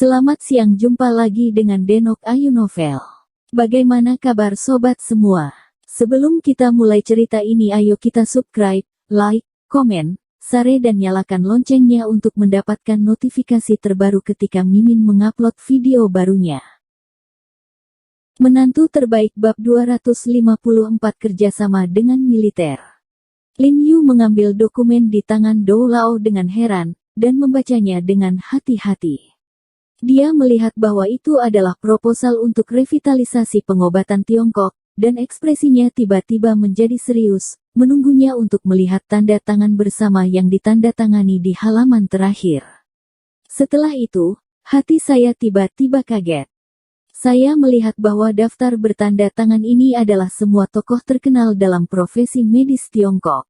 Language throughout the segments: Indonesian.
Selamat siang, jumpa lagi dengan Denok Ayu Novel. Bagaimana kabar sobat semua? Sebelum kita mulai cerita ini, ayo kita subscribe, like, komen, share dan nyalakan loncengnya untuk mendapatkan notifikasi terbaru ketika Mimin mengupload video barunya. Menantu terbaik bab 254 kerjasama dengan militer. Lin Yu mengambil dokumen di tangan Dou Lao dengan heran, dan membacanya dengan hati-hati. Dia melihat bahwa itu adalah proposal untuk revitalisasi pengobatan Tiongkok, dan ekspresinya tiba-tiba menjadi serius, menunggunya untuk melihat tanda tangan bersama yang ditandatangani di halaman terakhir. Setelah itu, hati saya tiba-tiba kaget. Saya melihat bahwa daftar bertanda tangan ini adalah semua tokoh terkenal dalam profesi medis Tiongkok.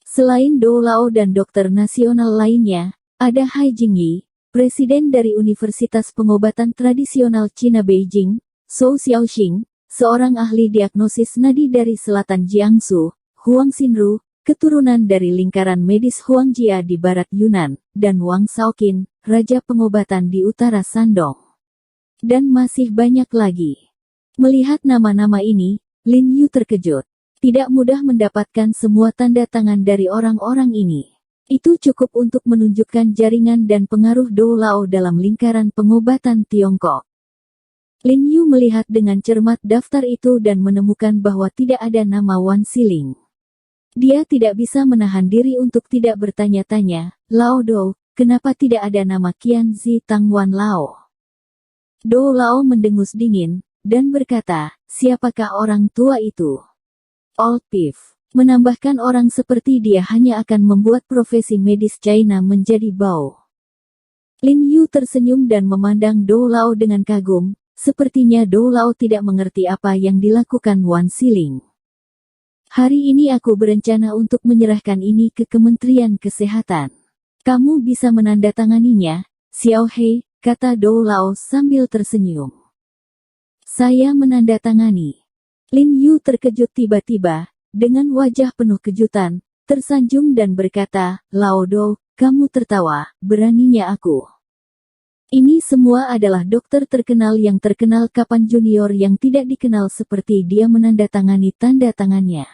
Selain Dou Lao dan dokter nasional lainnya, ada Hai Jingyi, Presiden dari Universitas Pengobatan Tradisional Cina Beijing, Zhou Xiaoxing, seorang ahli diagnosis nadi dari selatan Jiangsu, Huang Xinru, keturunan dari lingkaran medis Huangjia di barat Yunnan, dan Wang Shaoqin, Raja Pengobatan di utara Shandong. Dan masih banyak lagi. Melihat nama-nama ini, Lin Yu terkejut. Tidak mudah mendapatkan semua tanda tangan dari orang-orang ini. Itu cukup untuk menunjukkan jaringan dan pengaruh Dou Lao dalam lingkaran pengobatan Tiongkok. Lin Yu melihat dengan cermat daftar itu dan menemukan bahwa tidak ada nama Wan Siling. Dia tidak bisa menahan diri untuk tidak bertanya-tanya, Lao Dou, kenapa tidak ada nama Qian Zi Tang Wan Lao? Dou Lao mendengus dingin, dan berkata, siapakah orang tua itu? Old Beef. Menambahkan orang seperti dia hanya akan membuat profesi medis China menjadi bau. Lin Yu tersenyum dan memandang Dou Lao dengan kagum, sepertinya Dou Lao tidak mengerti apa yang dilakukan Wan Siling. Hari ini aku berencana untuk menyerahkan ini ke Kementerian Kesehatan. Kamu bisa menandatanganinya, Xiao He, kata Dou Lao sambil tersenyum. Saya menandatangani. Lin Yu terkejut tiba-tiba, dengan wajah penuh kejutan, tersanjung dan berkata, Lao Dou, kamu tertawa, beraninya aku. Ini semua adalah dokter terkenal yang terkenal kapan junior yang tidak dikenal seperti dia menandatangani tanda tangannya.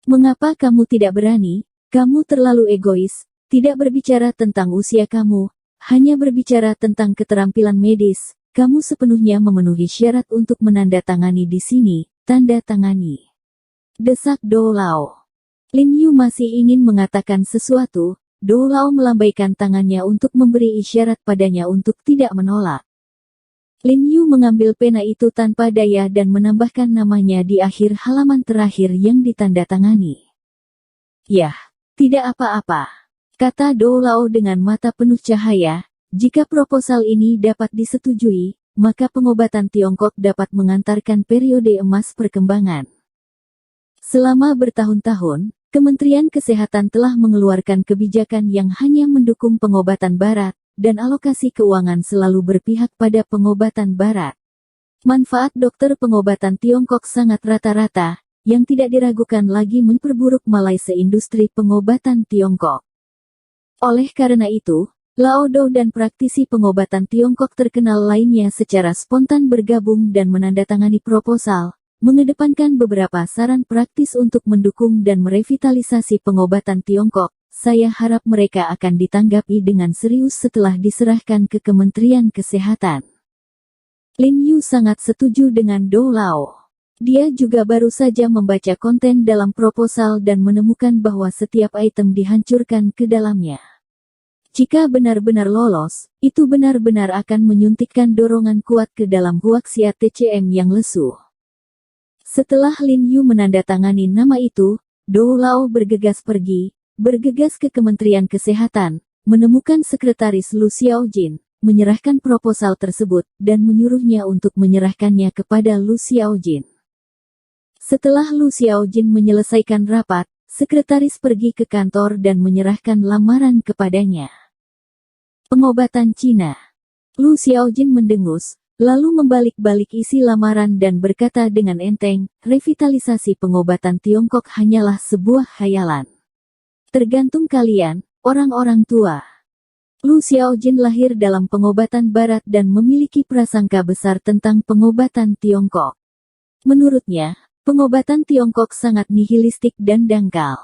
Mengapa kamu tidak berani? Kamu terlalu egois, tidak berbicara tentang usia kamu, hanya berbicara tentang keterampilan medis. Kamu sepenuhnya memenuhi syarat untuk menandatangani di sini, tanda tangani. Desak Dou Lao. Lin Yu masih ingin mengatakan sesuatu, Dou Lao melambaikan tangannya untuk memberi isyarat padanya untuk tidak menolak. Lin Yu mengambil pena itu tanpa daya dan menambahkan namanya di akhir halaman terakhir yang ditandatangani. Yah, tidak apa-apa, kata Dou Lao dengan mata penuh cahaya, jika proposal ini dapat disetujui, maka pengobatan Tiongkok dapat mengantarkan periode emas perkembangan. Selama bertahun-tahun, Kementerian Kesehatan telah mengeluarkan kebijakan yang hanya mendukung pengobatan barat, dan alokasi keuangan selalu berpihak pada pengobatan barat. Manfaat dokter pengobatan Tiongkok sangat rata-rata, yang tidak diragukan lagi memperburuk malaise industri pengobatan Tiongkok. Oleh karena itu, Lao Dou dan praktisi pengobatan Tiongkok terkenal lainnya secara spontan bergabung dan menandatangani proposal, mengedepankan beberapa saran praktis untuk mendukung dan merevitalisasi pengobatan Tiongkok. Saya harap mereka akan ditanggapi dengan serius setelah diserahkan ke Kementerian Kesehatan. Lin Yu sangat setuju dengan Dou Lao. Dia juga baru saja membaca konten dalam proposal dan menemukan bahwa setiap item dihancurkan ke dalamnya. Jika benar-benar lolos, itu benar-benar akan menyuntikkan dorongan kuat ke dalam huaxia TCM yang lesu. Setelah Lin Yu menandatangani nama itu, Dou Lao bergegas ke Kementerian Kesehatan, menemukan sekretaris Lu Xiaojin, menyerahkan proposal tersebut, dan menyuruhnya untuk menyerahkannya kepada Lu Xiaojin. Setelah Lu Xiaojin menyelesaikan rapat, sekretaris pergi ke kantor dan menyerahkan lamaran kepadanya. Pengobatan Cina. Lu Xiaojin mendengus, lalu membalik-balik isi lamaran dan berkata dengan enteng, revitalisasi pengobatan Tiongkok hanyalah sebuah khayalan. Tergantung kalian, orang-orang tua. Lu Xiaojin lahir dalam pengobatan barat dan memiliki prasangka besar tentang pengobatan Tiongkok. Menurutnya, pengobatan Tiongkok sangat nihilistik dan dangkal.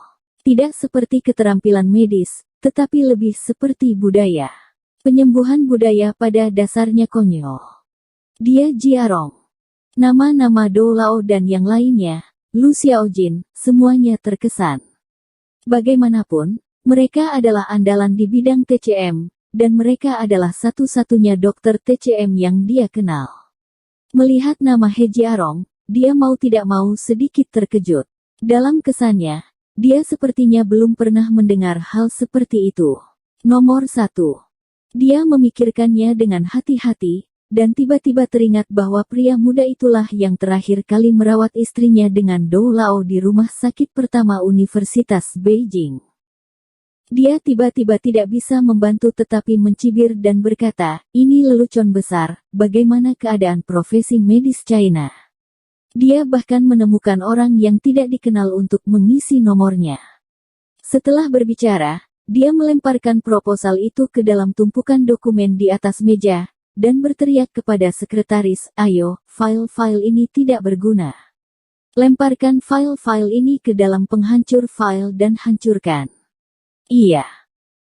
Tidak seperti keterampilan medis, tetapi lebih seperti budaya. Penyembuhan budaya pada dasarnya konyol. Dia Jiarong. Nama-nama Dou Lao dan yang lainnya, Lu Xiaojin, semuanya terkesan. Bagaimanapun, mereka adalah andalan di bidang TCM, dan mereka adalah satu-satunya dokter TCM yang dia kenal. Melihat nama He Jiarong, dia mau tidak mau sedikit terkejut. Dalam kesannya, dia sepertinya belum pernah mendengar hal seperti itu. Nomor 1. Dia memikirkannya dengan hati-hati, dan tiba-tiba teringat bahwa pria muda itulah yang terakhir kali merawat istrinya dengan Dou Lao di rumah sakit pertama Universitas Beijing. Dia tiba-tiba tidak bisa membantu tetapi mencibir dan berkata, ini lelucon besar, bagaimana keadaan profesi medis China. Dia bahkan menemukan orang yang tidak dikenal untuk mengisi nomornya. Setelah berbicara, dia melemparkan proposal itu ke dalam tumpukan dokumen di atas meja, dan berteriak kepada sekretaris, ayo, file-file ini tidak berguna. Lemparkan file-file ini ke dalam penghancur file dan hancurkan. Iya.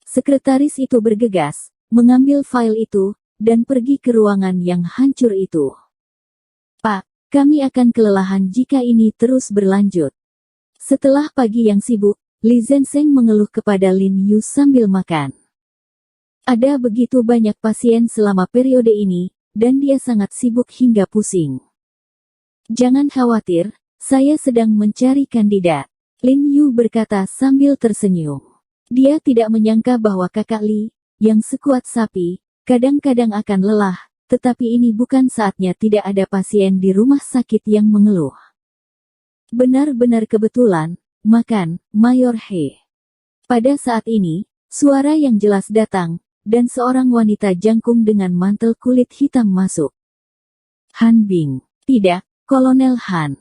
Sekretaris itu bergegas, mengambil file itu, dan pergi ke ruangan yang hancur itu. Pak, kami akan kelelahan jika ini terus berlanjut. Setelah pagi yang sibuk, Li Zhensheng mengeluh kepada Lin Yu sambil makan. Ada begitu banyak pasien selama periode ini, dan dia sangat sibuk hingga pusing. Jangan khawatir, saya sedang mencari kandidat. Lin Yu berkata sambil tersenyum. Dia tidak menyangka bahwa kakak Li, yang sekuat sapi, kadang-kadang akan lelah, tetapi ini bukan saatnya tidak ada pasien di rumah sakit yang mengeluh. Benar-benar kebetulan, makan, Mayor He. Pada saat ini, suara yang jelas datang, dan seorang wanita jangkung dengan mantel kulit hitam masuk. Han Bing. Tidak, Kolonel Han.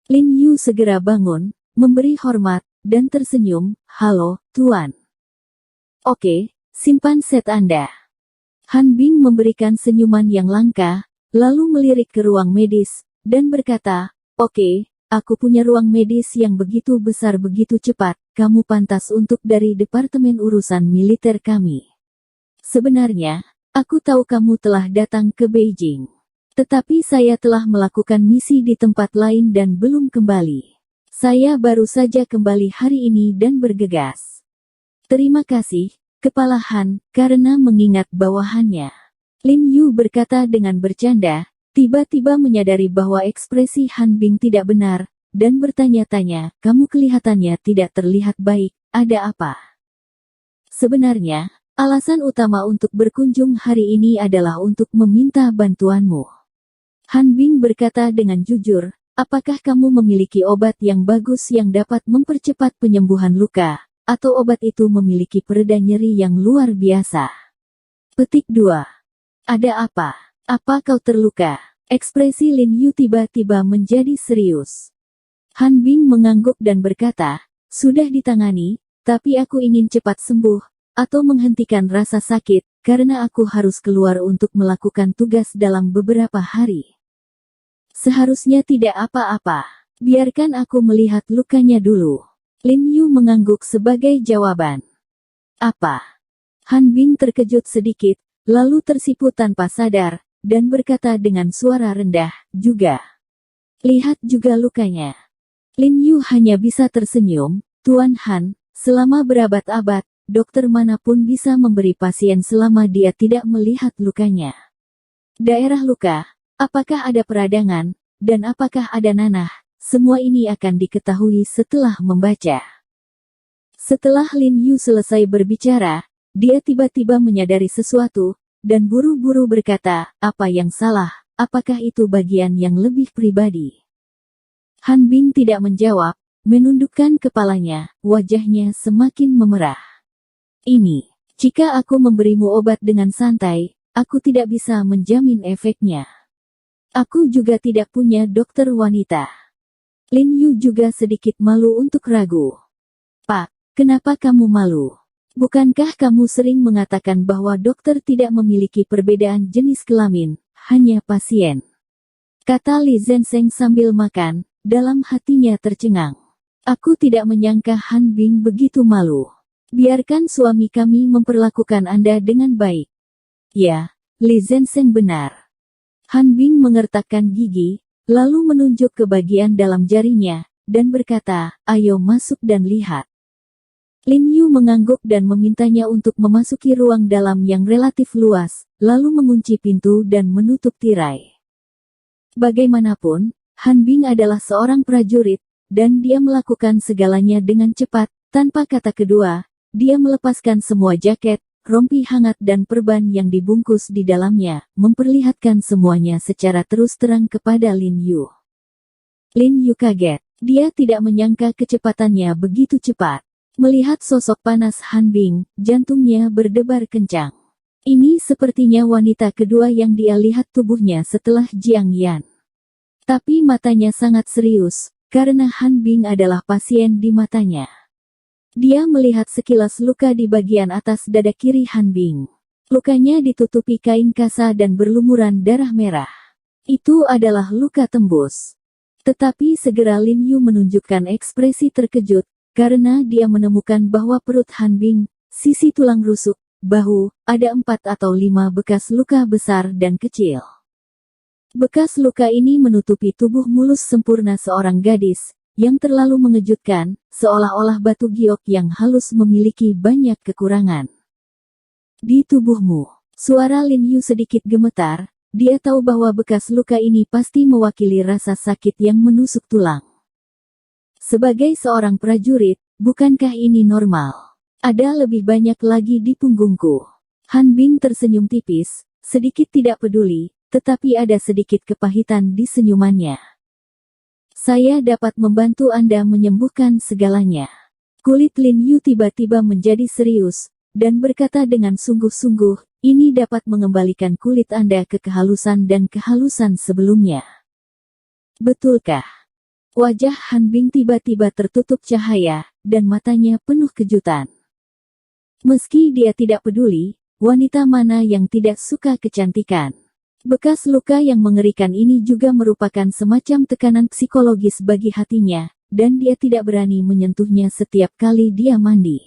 Lin Yu segera bangun, memberi hormat, dan tersenyum, halo, Tuan. Oke, simpan set Anda. Han Bing memberikan senyuman yang langka, lalu melirik ke ruang medis, dan berkata, oke, aku punya ruang medis yang begitu besar begitu cepat, kamu pantas untuk dari Departemen Urusan Militer kami. Sebenarnya, aku tahu kamu telah datang ke Beijing. Tetapi saya telah melakukan misi di tempat lain dan belum kembali. Saya baru saja kembali hari ini dan bergegas. Terima kasih, Kepala Han, karena mengingat bawahannya. Lin Yu berkata dengan bercanda, tiba-tiba menyadari bahwa ekspresi Han Bing tidak benar, dan bertanya-tanya, kamu kelihatannya tidak terlihat baik, ada apa? Sebenarnya, alasan utama untuk berkunjung hari ini adalah untuk meminta bantuanmu. Han Bing berkata dengan jujur, apakah kamu memiliki obat yang bagus yang dapat mempercepat penyembuhan luka, atau obat itu memiliki pereda nyeri yang luar biasa? Petik 2. Ada apa? Apa kau terluka? Ekspresi Lin Yu tiba-tiba menjadi serius. Han Bing mengangguk dan berkata, sudah ditangani, tapi aku ingin cepat sembuh, atau menghentikan rasa sakit, karena aku harus keluar untuk melakukan tugas dalam beberapa hari. Seharusnya tidak apa-apa. Biarkan aku melihat lukanya dulu. Lin Yu mengangguk sebagai jawaban. Apa? Han Bing terkejut sedikit, lalu tersipu tanpa sadar, dan berkata dengan suara rendah, juga. Lihat juga lukanya. Lin Yu hanya bisa tersenyum, Tuan Han, selama berabad-abad, dokter manapun bisa memberi pasien selama dia tidak melihat lukanya. Daerah luka, apakah ada peradangan, dan apakah ada nanah, semua ini akan diketahui setelah membaca. Setelah Lin Yu selesai berbicara, dia tiba-tiba menyadari sesuatu, dan buru-buru berkata, apa yang salah, apakah itu bagian yang lebih pribadi? Han Bing tidak menjawab, menundukkan kepalanya, wajahnya semakin memerah. Ini, jika aku memberimu obat dengan santai, aku tidak bisa menjamin efeknya. Aku juga tidak punya dokter wanita. Lin Yu juga sedikit malu untuk ragu. Pak, kenapa kamu malu? Bukankah kamu sering mengatakan bahwa dokter tidak memiliki perbedaan jenis kelamin, hanya pasien? Kata Li Zhensheng sambil makan, dalam hatinya tercengang. Aku tidak menyangka Han Bing begitu malu. Biarkan suami kami memperlakukan Anda dengan baik. Ya, Li Zhensheng benar. Han Bing mengertakkan gigi, lalu menunjuk ke bagian dalam jarinya, dan berkata, ayo masuk dan lihat. Lin Yu mengangguk dan memintanya untuk memasuki ruang dalam yang relatif luas, lalu mengunci pintu dan menutup tirai. Bagaimanapun, Han Bing adalah seorang prajurit, dan dia melakukan segalanya dengan cepat, tanpa kata kedua. Dia melepaskan semua jaket, rompi hangat dan perban yang dibungkus di dalamnya, memperlihatkan semuanya secara terus terang kepada Lin Yu. Lin Yu kaget. Dia tidak menyangka kecepatannya begitu cepat. Melihat sosok panas Han Bing, jantungnya berdebar kencang. Ini sepertinya wanita kedua yang dia lihat tubuhnya setelah Jiang Yan. Tapi matanya sangat serius, karena Han Bing adalah pasien di matanya. Dia melihat sekilas luka di bagian atas dada kiri Han Bing. Lukanya ditutupi kain kasa dan berlumuran darah merah. Itu adalah luka tembus. Tetapi segera Lin Yu menunjukkan ekspresi terkejut, karena dia menemukan bahwa perut Han Bing, sisi tulang rusuk, bahu, ada 4 atau 5 bekas luka besar dan kecil. Bekas luka ini menutupi tubuh mulus sempurna seorang gadis, yang terlalu mengejutkan, seolah-olah batu giok yang halus memiliki banyak kekurangan. Di tubuhmu, suara Lin Yu sedikit gemetar, dia tahu bahwa bekas luka ini pasti mewakili rasa sakit yang menusuk tulang. Sebagai seorang prajurit, bukankah ini normal? Ada lebih banyak lagi di punggungku. Han Bing tersenyum tipis, sedikit tidak peduli, tetapi ada sedikit kepahitan di senyumannya. Saya dapat membantu Anda menyembuhkan segalanya. Kulit Lin Yu tiba-tiba menjadi serius, dan berkata dengan sungguh-sungguh, ini dapat mengembalikan kulit Anda ke kehalusan dan kehalusan sebelumnya. Betulkah? Wajah Han Bing tiba-tiba tertutup cahaya, dan matanya penuh kejutan. Meski dia tidak peduli, wanita mana yang tidak suka kecantikan. Bekas luka yang mengerikan ini juga merupakan semacam tekanan psikologis bagi hatinya, dan dia tidak berani menyentuhnya setiap kali dia mandi.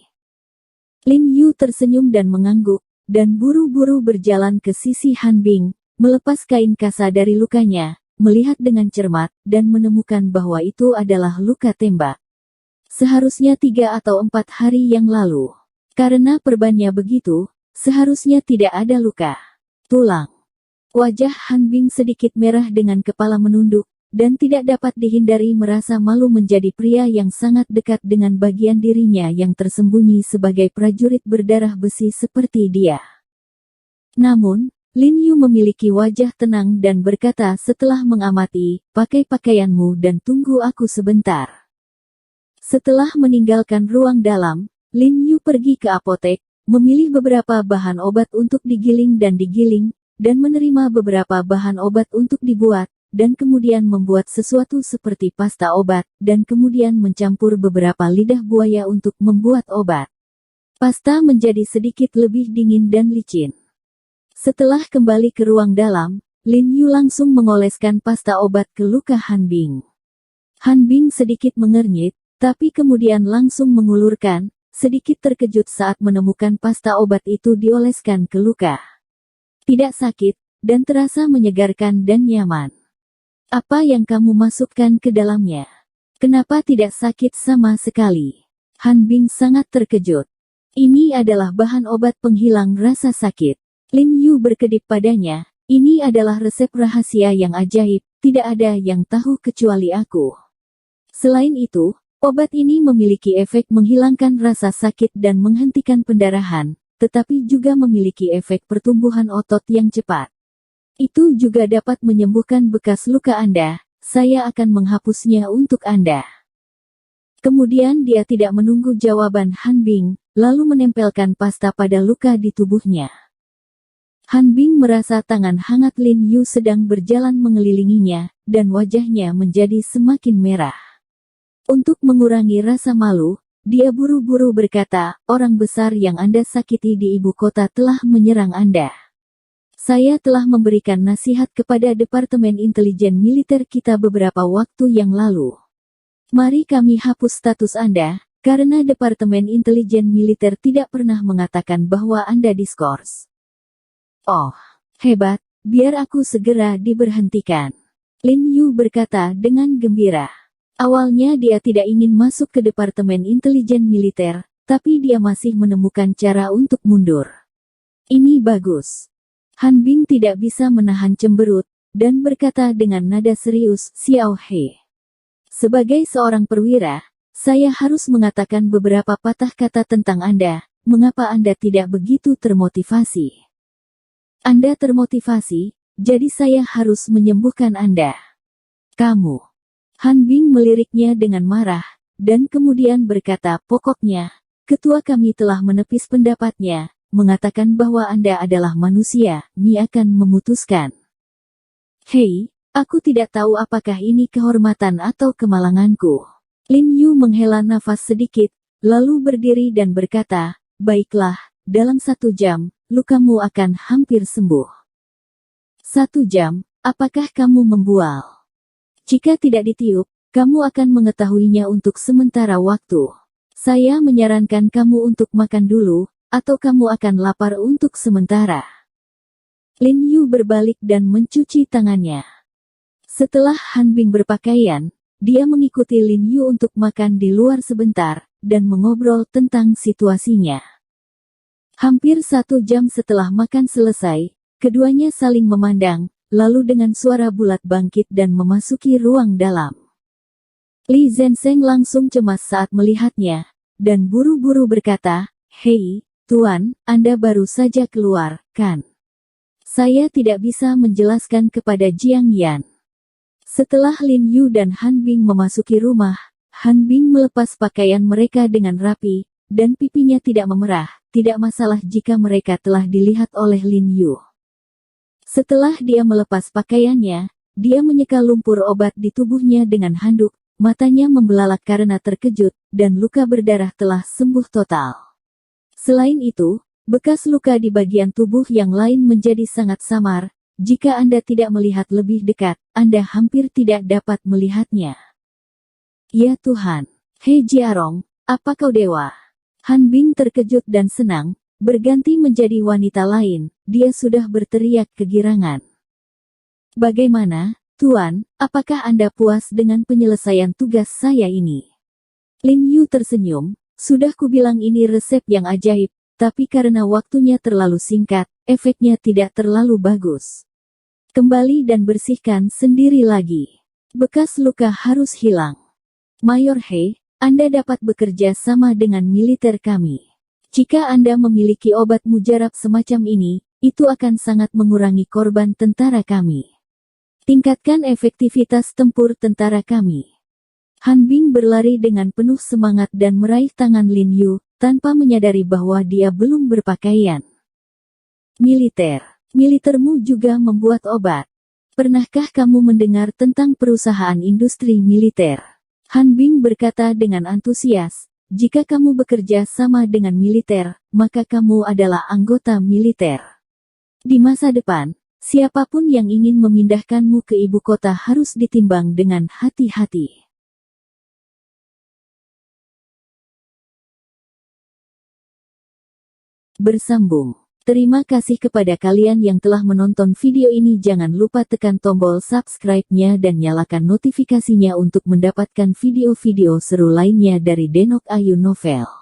Lin Yu tersenyum dan mengangguk, dan buru-buru berjalan ke sisi Han Bing, melepas kain kasa dari lukanya, melihat dengan cermat, dan menemukan bahwa itu adalah luka tembak. Seharusnya 3 atau 4 hari yang lalu. Karena perbannya begitu, seharusnya tidak ada luka. Tulang. Wajah Han Bing sedikit merah dengan kepala menunduk, dan tidak dapat dihindari merasa malu menjadi pria yang sangat dekat dengan bagian dirinya yang tersembunyi sebagai prajurit berdarah besi seperti dia. Namun, Lin Yu memiliki wajah tenang dan berkata setelah mengamati, pakai pakaianmu dan tunggu aku sebentar. Setelah meninggalkan ruang dalam, Lin Yu pergi ke apotek, memilih beberapa bahan obat untuk digiling, dan menerima beberapa bahan obat untuk dibuat, dan kemudian membuat sesuatu seperti pasta obat, dan kemudian mencampur beberapa lidah buaya untuk membuat obat. Pasta menjadi sedikit lebih dingin dan licin. Setelah kembali ke ruang dalam, Lin Yu langsung mengoleskan pasta obat ke luka Han Bing. Han Bing sedikit mengernyit, tapi kemudian langsung mengulurkan, sedikit terkejut saat menemukan pasta obat itu dioleskan ke luka. Tidak sakit, dan terasa menyegarkan dan nyaman. Apa yang kamu masukkan ke dalamnya? Kenapa tidak sakit sama sekali? Han Bing sangat terkejut. Ini adalah bahan obat penghilang rasa sakit. Lin Yu berkedip padanya, ini adalah resep rahasia yang ajaib, tidak ada yang tahu kecuali aku. Selain itu, obat ini memiliki efek menghilangkan rasa sakit dan menghentikan pendarahan, tetapi juga memiliki efek pertumbuhan otot yang cepat. Itu juga dapat menyembuhkan bekas luka Anda, saya akan menghapusnya untuk Anda. Kemudian dia tidak menunggu jawaban Han Bing, lalu menempelkan pasta pada luka di tubuhnya. Han Bing merasa tangan hangat Lin Yu sedang berjalan mengelilinginya, dan wajahnya menjadi semakin merah. Untuk mengurangi rasa malu, dia buru-buru berkata, orang besar yang Anda sakiti di ibu kota telah menyerang Anda. Saya telah memberikan nasihat kepada Departemen Intelijen Militer kita beberapa waktu yang lalu. Mari kami hapus status Anda, karena Departemen Intelijen Militer tidak pernah mengatakan bahwa Anda diskors. Oh, hebat, biar aku segera diberhentikan. Lin Yu berkata dengan gembira. Awalnya dia tidak ingin masuk ke Departemen Intelijen Militer, tapi dia masih menemukan cara untuk mundur. Ini bagus. Han Bing tidak bisa menahan cemberut, dan berkata dengan nada serius, Xiao He. Sebagai seorang perwira, saya harus mengatakan beberapa patah kata tentang Anda. Mengapa Anda tidak begitu termotivasi? Anda termotivasi, jadi saya harus menyembuhkan Anda. Kamu. Han Bing meliriknya dengan marah, dan kemudian berkata, pokoknya, ketua kami telah menepis pendapatnya, mengatakan bahwa Anda adalah manusia, Ni akan memutuskan. Hei, aku tidak tahu apakah ini kehormatan atau kemalanganku. Lin Yu menghela nafas sedikit, lalu berdiri dan berkata, baiklah, dalam 1 jam, lukamu akan hampir sembuh. 1 jam, apakah kamu membual? Jika tidak ditiup, kamu akan mengetahuinya untuk sementara waktu. Saya menyarankan kamu untuk makan dulu, atau kamu akan lapar untuk sementara. Lin Yu berbalik dan mencuci tangannya. Setelah Han Bing berpakaian, dia mengikuti Lin Yu untuk makan di luar sebentar, dan mengobrol tentang situasinya. Hampir 1 jam setelah makan selesai, keduanya saling memandang, lalu dengan suara bulat bangkit dan memasuki ruang dalam. Li Zhensheng langsung cemas saat melihatnya, dan buru-buru berkata, Hei, Tuan, Anda baru saja keluar, kan? Saya tidak bisa menjelaskan kepada Jiang Yan. Setelah Lin Yu dan Han Bing memasuki rumah, Han Bing melepas pakaian mereka dengan rapi, dan pipinya tidak memerah, tidak masalah jika mereka telah dilihat oleh Lin Yu. Setelah dia melepas pakaiannya, dia menyeka lumpur obat di tubuhnya dengan handuk, matanya membelalak karena terkejut, dan luka berdarah telah sembuh total. Selain itu, bekas luka di bagian tubuh yang lain menjadi sangat samar. Jika Anda tidak melihat lebih dekat, Anda hampir tidak dapat melihatnya. Ya Tuhan, He Jiarong, apa kau dewa? Han Bing terkejut dan senang, berganti menjadi wanita lain, dia sudah berteriak kegirangan. Bagaimana, Tuan, apakah Anda puas dengan penyelesaian tugas saya ini? Lin Yu tersenyum, sudah kubilang ini resep yang ajaib, tapi karena waktunya terlalu singkat, efeknya tidak terlalu bagus. Kembali dan bersihkan sendiri lagi. Bekas luka harus hilang. Mayor He, Anda dapat bekerja sama dengan militer kami. Jika Anda memiliki obat mujarab semacam ini, itu akan sangat mengurangi korban tentara kami. Tingkatkan efektivitas tempur tentara kami. Han Bing berlari dengan penuh semangat dan meraih tangan Lin Yu, tanpa menyadari bahwa dia belum berpakaian. Militermu juga membuat obat. Pernahkah kamu mendengar tentang perusahaan industri militer? Han Bing berkata dengan antusias, jika kamu bekerja sama dengan militer, maka kamu adalah anggota militer. Di masa depan, siapapun yang ingin memindahkanmu ke ibu kota harus ditimbang dengan hati-hati. Bersambung. Terima kasih kepada kalian yang telah menonton video ini. Jangan lupa tekan tombol subscribe-nya dan nyalakan notifikasinya untuk mendapatkan video-video seru lainnya dari Denok Ayu Novel.